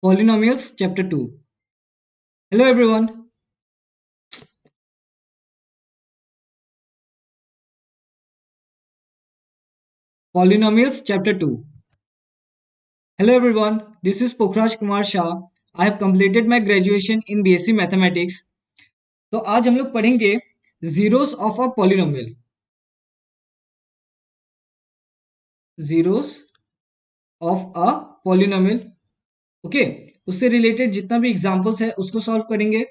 Polynomials Chapter 2. Hello everyone. Polynomials Chapter 2. Hello everyone. This is Pokhraj Kumar Shah. I have completed my graduation in BSc Mathematics. तो आज हम लोग पढ़ेंगे zeros of a polynomial. Zeros of a polynomial. Okay उससे related जितना भी examples है उसको सॉल्व करेंगे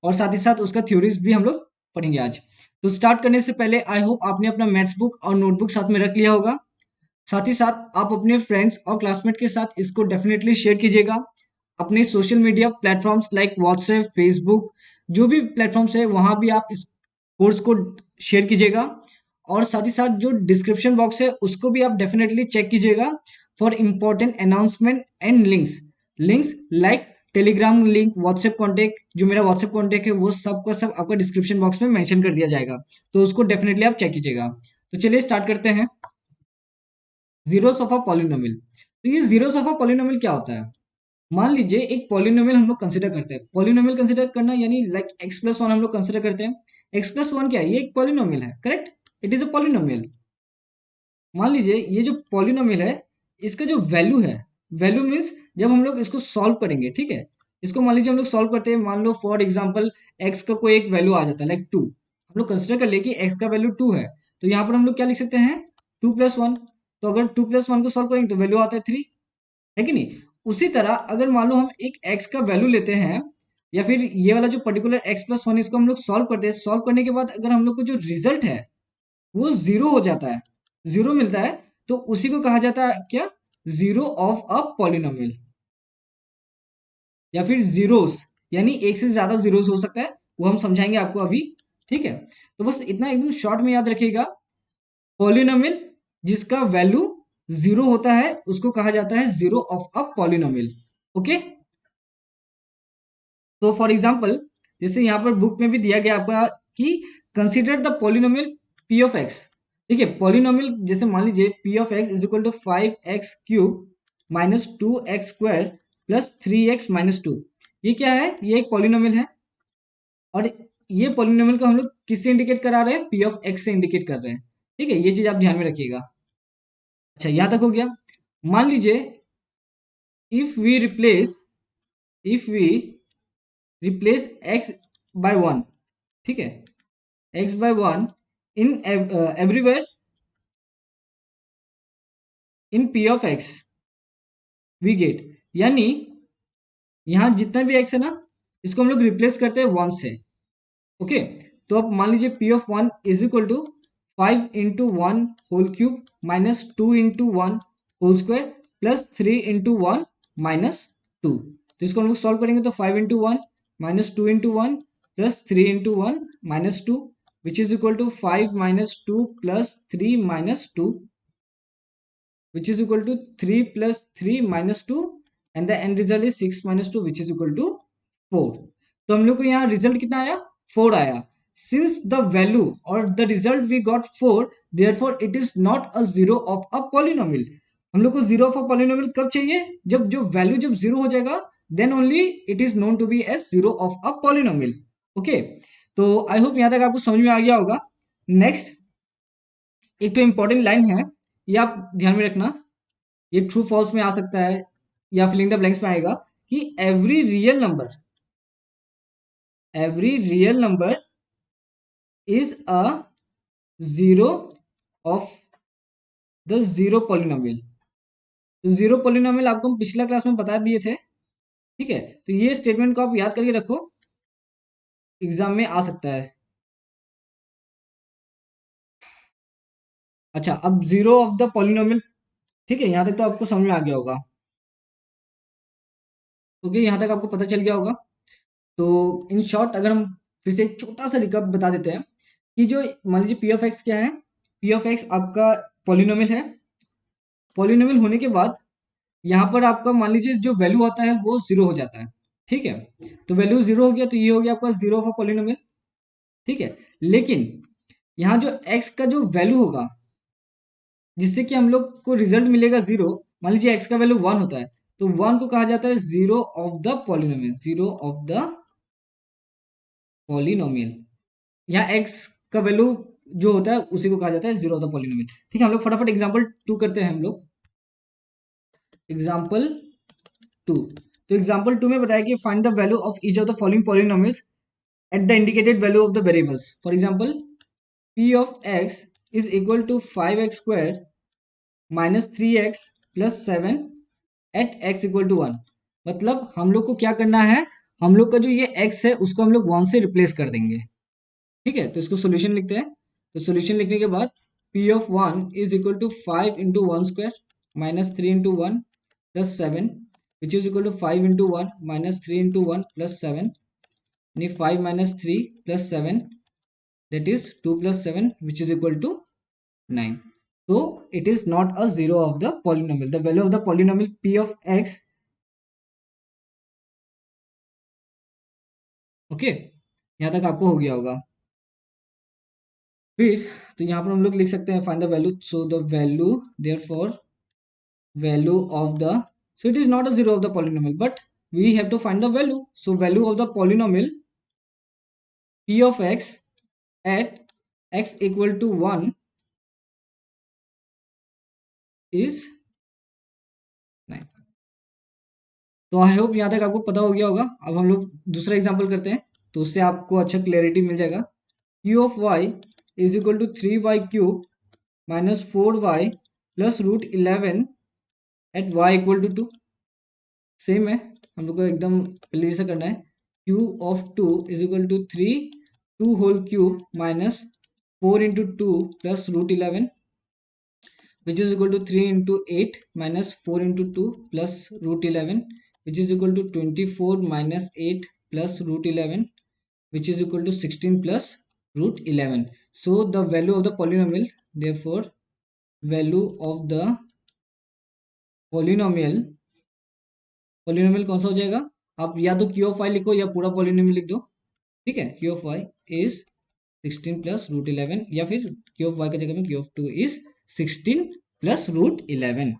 और साथ ही साथ उसका थ्योरीज भी हम लोग पढ़ेंगे आज। तो स्टार्ट करने से पहले आई होप आपने अपना मैथ्स बुक और नोटबुक साथ में रख लिया होगा। साथ ही साथ आप अपने फ्रेंड्स और क्लासमेट के साथ इसको डेफिनेटली शेयर कीजिएगा। अपने social media platforms like WhatsApp, Facebook, जो भी प्लेटफॉर्म्स है वहां भी आप इस कोर्स को शेयर कीजिएगा। और साथ ही साथ जो डिस्क्रिप्शन बॉक्स है उसको भी आप डेफिनेटली चेक कीजिएगा for important announcement and links like Telegram link, WhatsApp contact, जो मेरा व्हाट्सएप कॉन्टेक्ट है वो सब का सब आपका डिस्क्रिप्शन बॉक्स में मेंशन कर दिया जाएगा, तो उसको डेफिनेटली आप चेक कीजिएगा। तो चलिए स्टार्ट करते हैं। Zeros of a polynomial. तो ये जीरोस ऑफ अ पॉलिनोमियल क्या होता है? मान लीजिए एक पॉलिनोमियल हम लोग कंसिडर करते हैं। पॉलिनोमियल कंसिडर करना यानी लाइक एक्स प्लस वन हम लोग कंसिडर करते हैं। एक्स प्लस वन क्या है? ये एक पॉलिनोमियल है, correct? It is a polynomial. मान लीजिए ये जो पॉलिनोमियल है इसका जो वैल्यू है, वैल्यू मीन्स जब हम लोग इसको सॉल्व करेंगे, ठीक है, इसको मान लीजिए हम लोग सॉल्व करते हैं, मान लो फॉर एग्जांपल एक्स का कोई एक वैल्यू आ जाता है लाइक 2। हम लोग कंसिडर कर ले कि एक्स का वैल्यू 2 है, तो यहाँ पर हम लोग क्या लिख सकते हैं? 2 + 1। तो अगर 2 + 1 को सॉल्व करेंगे तो वैल्यू आता है 3, है कि नहीं? उसी तरह अगर मान लो हम एक एक्स का वैल्यू लेते हैं या फिर ये वाला जो पर्टिकुलर x+1 इसको हम लोग सॉल्व करते हैं, सॉल्व करने के बाद अगर हम लोग को जो रिजल्ट है वो जीरो हो जाता है, जीरो मिलता है, तो उसी को कहा जाता है क्या? जीरो ऑफ अ पॉलिनोमियल, या फिर जीरोस, यानी एक से ज्यादा जीरोस हो सकता है, वो हम समझाएंगे आपको अभी। ठीक है, तो बस इतना एकदम शॉर्ट में याद रखिएगा। पॉलिनोमियल जिसका वैल्यू जीरो होता है उसको कहा जाता है zero of a polynomial. Okay, तो फॉर एग्जाम्पल जैसे यहाँ पर बुक में भी दिया गया आपका कि consider the polynomial P of x. ठीक है, पॉलिनोमियल जैसे मान लीजिए P of x is equal to 5x³ minus 2x² plus 3x-2। ये क्या है? ये एक पॉलिनोमियल है और ये पॉलिनोमियल को हम लोग किससे इंडिकेट करा रहे हैं? पी ऑफ एक्स से इंडिकेट कर रहे हैं। ठीक है, ये चीज आप ध्यान में रखिएगा। अच्छा, यहां तक हो गया। मान लीजिए if we replace if we replace x by 1, ठीक है, x/1 in everywhere in p of x we get, यानी यहाँ जितना भी x है ना इसको हम लोग रिप्लेस करते हैं 1 से। ओके, तो अब मान लीजिए p of 1 is equal to 5 × 1 whole cube minus 2 × 1 whole square plus 3 × 1 minus 2। तो इसको हम लोग सॉल्व करेंगे तो 5 × 1 minus 2 × 1 plus 3 × 1 minus 2 which is equal to 5 minus 2 plus 3 minus 2 which is equal to 3 plus 3 minus 2 and the end result is 6 minus 2 which is equal to 4। तो हम लोग को यहाँ रिजल्ट कितना आया? 4 आया। सिंस द वैल्यू और the result we got 4, therefore it is not a zero of a polynomial. हम लोग को जीरो ऑफ अ पॉलिनोमियल कब चाहिए? जब जो वैल्यू जब जीरो हो जाएगा then only it is known to be as zero of a polynomial. Okay, तो आई होप यहाँ तक आपको समझ में आ गया होगा। नेक्स्ट एक तो इंपॉर्टेंट लाइन है, ये आप ध्यान में रखना, ये ट्रू फॉल्स में आ सकता है या फिलिंग द ब्लैंक्स में आएगा कि every real number is a zero of the zero polynomial. तो जीरो पॉलिनोमियल आपको हम पिछला क्लास में बता दिए थे। ठीक है, तो ये स्टेटमेंट को आप याद करके रखो, एग्जाम में आ सकता है। अच्छा, अब जीरो ऑफ द पॉलिनोमियल, ठीक है, यहां तक तो आपको समझ में आ गया होगा। ओके, यहां तक आपको पता चल गया होगा। तो इन शॉर्ट अगर हम फिर से एक छोटा सा रिकप बता देते हैं कि जो मान लीजिए पी ऑफ एक्स क्या है? पी ऑफ एक्स आपका पॉलिनोमियल है। पॉलिनोमियल होने के बाद यहाँ पर आपका मान लीजिए जो वैल्यू आता है वो जीरो हो जाता है। ठीक है, तो वैल्यू जीरो हो गया तो ये हो गया आपका जीरो ऑफ अ पॉलिनोमियल। ठीक है, लेकिन यहाँ जो एक्स का जो वैल्यू होगा जिससे कि हम लोग को रिजल्ट मिलेगा जीरो, मान लीजिए एक्स का वैल्यू 1 होता है, तो 1 को कहा जाता है zero of the polynomial, zero of the polynomial. यहाँ x का वैल्यू जो होता है उसी को कहा जाता है जीरो ऑफ द पॉलिनोमियल। ठीक है, हम लोग फटाफट एग्जांपल 2 करते हैं। हम लोग एग्जांपल 2, तो एग्जांपल 2 में बताया कि find the value of each of the following polynomials at the indicated value of the variables. For example, p of x is equal to 5x square minus 3x plus 7 at x equal to 1। मतलब हम लोग को क्या करना है, हम लोग का जो ये x है उसको हम लोग 1 से रिप्लेस कर देंगे। ठीक है, तो इसको सोल्यूशन लिखते हैं। तो सोल्यूशन लिखने के बाद p of 1 is equal to 5 into 1 square minus 3 into 1 plus 7 which is equal to 5 into 1 minus 3 into 1 plus 7, यानी 5 minus 3 plus 7, that is 2 plus 7 which is equal to 9. So it is not a zero of the polynomial. The value of the polynomial p of x, okay, यहाँ तक आपको हो गया होगा। फिर तो यहाँ पर हम लोग लिख सकते हैं find the value, so the value therefore value of the, so it is not a zero of the polynomial but we have to find the value. So value of the polynomial p of x at x equal to 1 is 9. तो I hope यहाँ तक आपको पता हो गया होगा। अब हम लोग दूसरा एग्जांपल करते हैं तो उससे आपको अच्छा क्लैरिटी मिल जाएगा। q of y is equal to 3y cube minus 4y plus root 11 at y equal to 2। Same है, हम लोग को एकदम पहले जैसा करना है। q of 2 is equal to 2 whole cube minus 4 into 2 plus root 11 which is equal to 3 into 8 minus 4 into 2 plus root 11 which is equal to 24 minus 8 plus root 11 which is equal to 16 plus root 11. So the value of the polynomial, therefore value of the polynomial, polynomial कौन सा हो जाएगा, आप या तो q of y लिखो या पूरा polynomial लिख दो। ठीक है, q of y is 16 plus root 11 या फिर q of y की जगह में q of 2 is 16 plus root 11।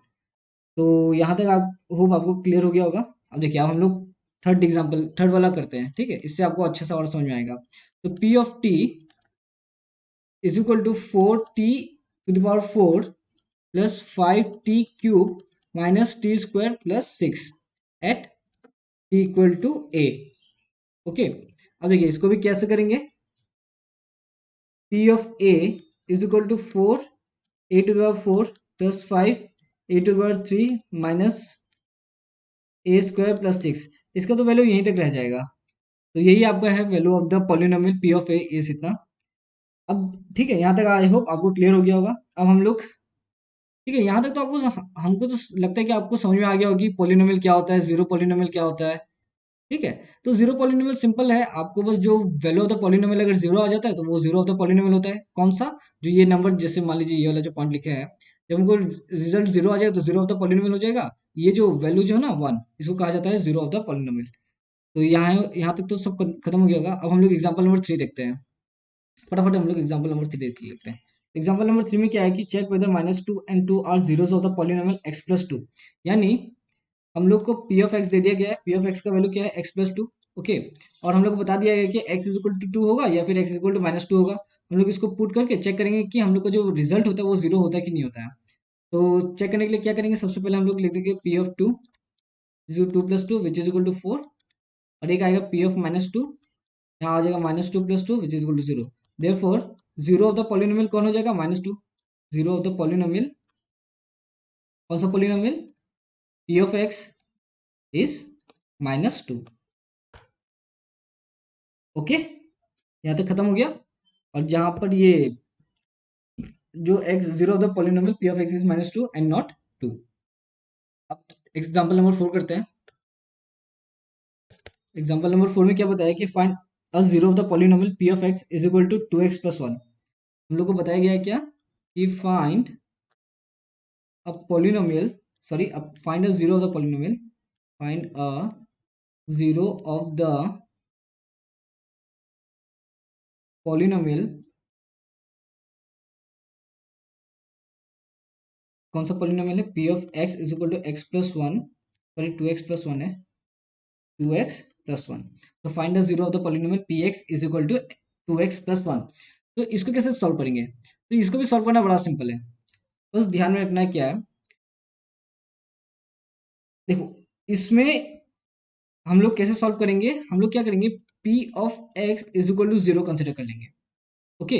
तो यहाँ तक आप होप आपको क्लियर हो गया होगा। अब देखिए, अब हम लोग थर्ड एग्जांपल, थर्ड वाला करते हैं। ठीक है, इससे आपको अच्छे से और समझ में आएगा। तो p of t is equal to 4t to the power 4 plus 5t cube minus T square plus 6 at t equal to a। Okay, अब देखिए इसको भी कैसे करेंगे। p of a is equal to 4 a to the power 4 plus 5 a to the power 3 minus a square plus 6, इसका तो value यहीं तक रह जाएगा। तो यही आपका है value of the polynomial P of A is इतना। अब ठीक है, यहाँ तक आई होप आपको क्लियर हो गया होगा। अब हम लोग, ठीक है, यहाँ तक तो आपको, हमको तो लगता है कि आपको समझ में आ गया होगी पॉलिनोमियल क्या होता है, जीरो पॉलिनोमियल क्या होता है। ठीक है, तो जीरो पॉलिनोमियल सिंपल है, आपको बस जो वैल्यू ऑफ द पॉलिनोमियल अगर जीरो आ जाता है तो वो जीरो ऑफ द पॉलिनोमियल होता है। कौन सा, जो ये नंबर, जैसे मान लीजिए ये वाला जो पॉइंट लिखे हैं, जब हमको रिजल्ट जीरो आ जाएगा तो जीरो ऑफ द पॉलिनोमियल हो जाएगा। ये जो वैल्यू जो है ना 1, इसको कहा जाता है जीरो ऑफ द पॉलिनोमियल। तो यहाँ यहाँ तक तो सब खत्म हो गया होगा। अब हम लोग एग्जाम्पल नंबर 3 देखते हैं। फटाफट हम लोग एग्जाम्पल नंबर 3 देख लेते हैं। एग्जाम्पल नंबर 3 में क्या है कि check whether -2 and 2 are zeros of the polynomial x plus 2। यानी हम लोग को p ऑफ x दे दिया गया है, p ऑफ x का वैल्यू क्या है x प्लस 2। ओके, और हम लोग को बता दिया गया कि x इज इक्वल टू 2 होगा या फिर x इज इक्वल टू -2 होगा। हम लोग इसको पुट करके चेक करेंगे कि हम लोग का जो रिजल्ट होता है वो जीरो होता है कि नहीं होता है। तो चेक करने के लिए क्या करेंगे, सबसे पहले हम लोग लिख देंगे p of 2 is 2 plus 2 which is equal to 4, और एक आएगा p ऑफ -2, यहाँ आ जाएगा -2 plus 2 which is equal to 0। Therefore zero of the polynomial कौन हो जाएगा, -2। जीरो ऑफ द पॉलिनोमियल, कौन सा polynomial, p of x is -2। Okay, यहाँ तक खत्म हो गया। और जहां पर ये जो x zero of the polynomial p of x is -2 and not 2। अब एग्जांपल नंबर 4 करते हैं। एग्जांपल नंबर 4 में क्या बताया कि find a zero of the polynomial p of x is equal to 2x plus 1। हम लोग को बताया गया है क्या कि find a polynomial, sorry, find a zero of the polynomial, find a zero of the polynomial, कौन सा polynomial है, p of x is equal to x plus 1 sorry 2x plus 1 है, 2x प्लस 1। तो find the zero of the polynomial px is equal to 2x plus 1। तो इसको कैसे solve करेंगे? तो इसको भी सॉल्व करना बड़ा सिंपल है, बस ध्यान में रखना है क्या है। देखो इसमें हम लोग कैसे सॉल्व करेंगे, हम लोग क्या करेंगे, p of x is equal to 0 consider कर लेंगे। ओके,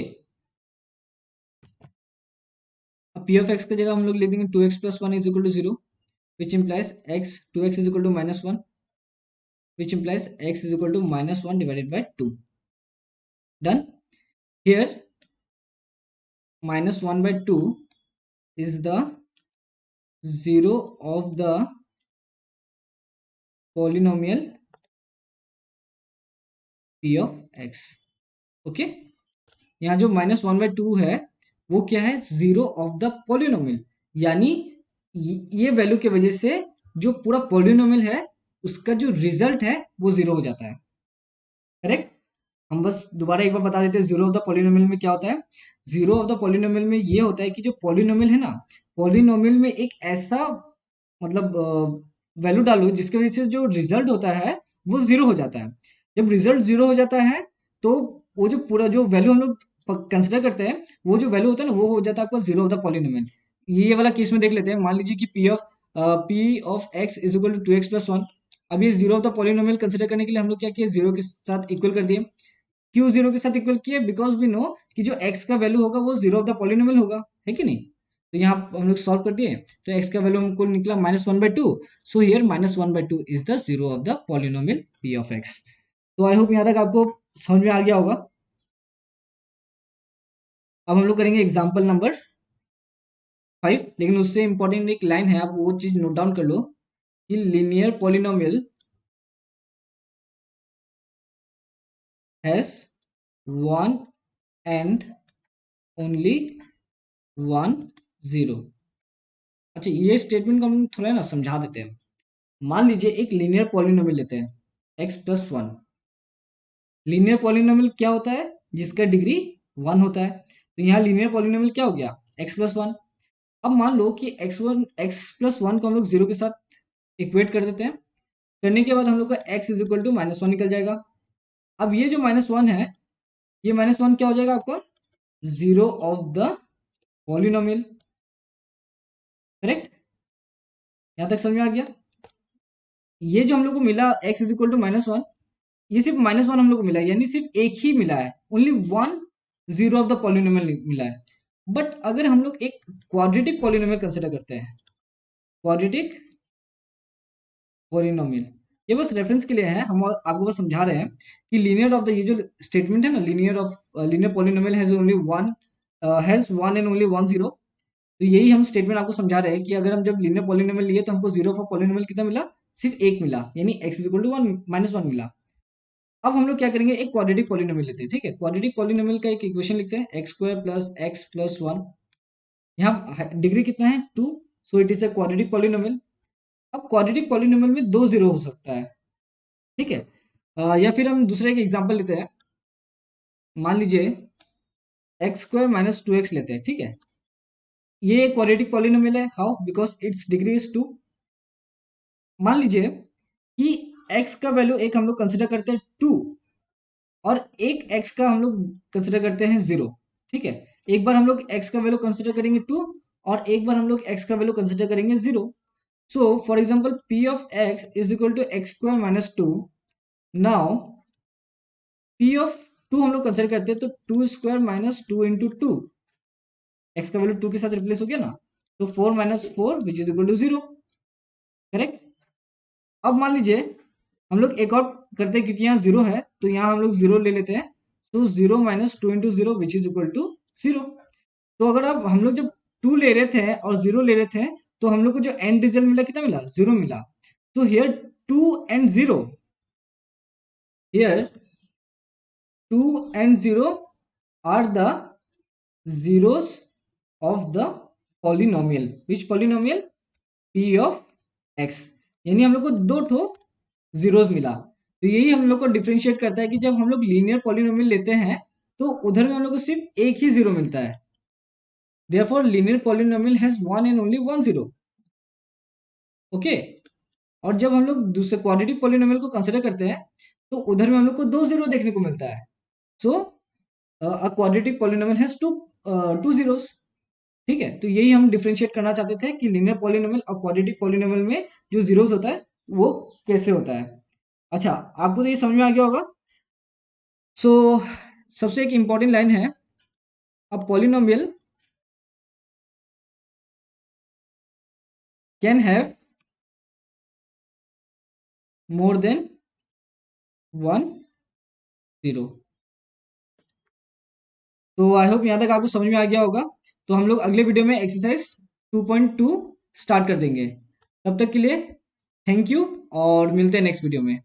अब p ऑफ x की जगह हम लोग ले देंगे 2x plus 1 is equal to 0, which implies x 2x is equal to minus 1, which implies x is equal to minus 1 divided by 2. Done. Here minus 1 by 2 is the zero of the polynomial p of x. Okay, यहाँ जो minus 1 by 2 है वो क्या है, zero of the polynomial, यानी ये value की वजह से जो पूरा पोलिनोमियल है उसका जो रिजल्ट है वो जीरो हो जाता है। करेक्ट। हम बस दोबारा एक बार बता देते हैं जीरो ऑफ द पॉलिनोमियल में क्या होता है। जीरो ऑफ द पॉलिनोमियल में ये होता है कि जो पॉलिनोमियल है ना, पॉलिनोमियल में एक ऐसा मतलब वैल्यू डालो जिसकी वजह से जो रिजल्ट होता है वो जीरो हो जाता है। जब रिजल्ट जीरो हो जाता है तो वो जो पूरा जो वैल्यू हम लोग कंसिडर करते हैं वो जो वैल्यू होता है ना वो हो जाता है आपका जीरो ऑफ द पॉलिनोमियल। ये वाला केस में देख लेते हैं, मान लीजिए कि p of x is equal to 2x plus 1। अब ये zero of the polynomial consider करने के लिए हम लोग क्या किए, जीरो के साथ इक्वल कर दिए। क्यों जीरो के साथ इक्वल किए, बिकॉज वी नो कि जो x का वैल्यू होगा वो जीरो ऑफ द पॉलिनोमियल होगा, है कि नहीं। तो यहाँ हम लोग सॉल्व कर दिए, तो x का वैल्यू हमको निकला minus 1 by 2। So here minus 1 by 2 is the zero of the polynomial p of x। तो आई होप यहाँ तक आपको समझ में आ गया होगा। अब हम लोग करेंगे एग्जाम्पल नंबर 5, लेकिन उससे इंपॉर्टेंट एक लाइन है, आप वो चीज नोट डाउन कर लो कि linear polynomial has one and only one zero. अच्छा, ये स्टेटमेंट को हम थोड़ा ना समझा देते हैं। मान लीजिए एक लीनियर पॉलिनोमियल लेते हैं x प्लस 1। लीनियर पॉलिनोमियल क्या होता है, जिसका डिग्री 1 होता है। तो यहाँ लीनियर पॉलिनोमियल क्या हो गया, x प्लस 1। अब मान लो कि x प्लस 1 को हम लोग जीरो के साथ इक्वेट कर देते हैं। करने के बाद हम लोग का x is equal to minus 1 निकल जाएगा। अब ये जो माइनस 1 है, ये माइनस 1 क्या हो जाएगा आपका, zero of the polynomial. Correct, यहाँ तक समझ में आ गया। ये जो हम लोग को मिला x is equal to minus 1, ये सिर्फ माइनस 1 हम लोग को मिला है, यानी सिर्फ एक ही मिला है, only one zero of the polynomial मिला है। बट अगर हम लोग एक क्वाड्रेटिक पॉलिनोमियल कंसिडर करते हैं, क्वाड्रेटिक पॉलिनोमियल, ये बस रेफरेंस के लिए है, हम आपको बस समझा रहे हैं कि लीनियर ऑफ द, ये जो स्टेटमेंट है ना, linear polynomial has only one, has one and only one zero. तो यही हम स्टेटमेंट आपको समझा रहे हैं कि अगर हम जब लीनियर पॉलिनोमियल लिए तो हमको जीरो ऑफ पॉलिनोमियल कितना मिला, सिर्फ एक मिला, यानी x is equal to one minus 1 मिला। अब हम लोग क्या करेंगे, एक क्वाड्रेटिक पॉलिनोमियल लेते हैं। ठीक है, क्वाड्रेटिक पॉलिनोमियल का एक इक्वेशन लिखते हैं, x square plus x plus 1। यहाँ डिग्री कितना है, 2, so it is a quadratic polynomial. अब क्वाड्रेटिक पॉलिनोमियल में दो जीरो हो सकता है। ठीक है, या फिर हम दूसरे एक एग्जांपल लेते हैं। मान लीजिए एक्स स्क्वायर माइनस 2x लेते हैं। ठीक है, ये क्वाड्रेटिक पॉलिनोमियल है। How, because it's degree is 2। मान लीजिए कि x का वैल्यू एक हम लोग कंसिडर करते हैं 2, और एक x का हम लोग कंसिडर करते हैं 0। ठीक है, एक बार हम लोग x का वैल्यू कंसिडर करेंगे 2, और एक बार हम लोग x का वैल्यू कंसिडर करेंगे 0। So for example p of x is equal to x square minus 2। Now p of 2 हम लोग कंसिडर करते हैं, तो 2 स्क्वायर माइनस 2 इंटू 2, x का वैल्यू 2 के साथ रिप्लेस हो गया ना, तो 4 minus 4 which is equal to 0। Correct. अब मान लीजिए हम लोग एक और करते हैं, क्योंकि यहाँ जीरो है तो यहाँ हम लोग जीरो ले लेते हैं। तो zero minus 2 into zero which is equal to 0। तो अगर अब हम लोग जब 2 ले रहे थे और 0 ले रहे थे, तो हम लोग को जो एंड रिजल्ट मिला कितना मिला, 0 मिला। तो here 2 and 0, here 2 and 0 are the zeros of the polynomial, which polynomial, p of x। यानी हम लोग को दो ठो जीरोस मिला। तो यही हम लोग को डिफरेंशिएट करता है कि जब हम लोग लीनियर पॉलिनोमियल लेते हैं तो उधर में हम लोग को सिर्फ एक ही जीरो मिलता है। therefore linear polynomial has one and only one zero। Okay, और जब हम लोग दूसरे क्वाड्रेटिक पॉलिनोमियल को कंसिडर करते हैं तो उधर में हम लोग को 2 जीरो देखने को मिलता है। So a quadratic polynomial has two zeros. ठीक है, तो यही हम डिफरेंशिएट करना चाहते थे कि लीनियर पॉलिनोमियल और क्वाड्रेटिक पॉलिनोमियल में जो जीरोस होता है वो कैसे होता है। अच्छा, आपको तो ये समझ में आ गया होगा। सो सबसे एक इम्पॉर्टेंट लाइन है, a polynomial can have more than one zero. तो आई होप यहाँ तक आपको समझ में आ गया होगा। तो हम लोग अगले वीडियो में एक्सरसाइज 2.2 स्टार्ट कर देंगे। तब तक के लिए थैंक यू और मिलते हैं नेक्स्ट वीडियो में।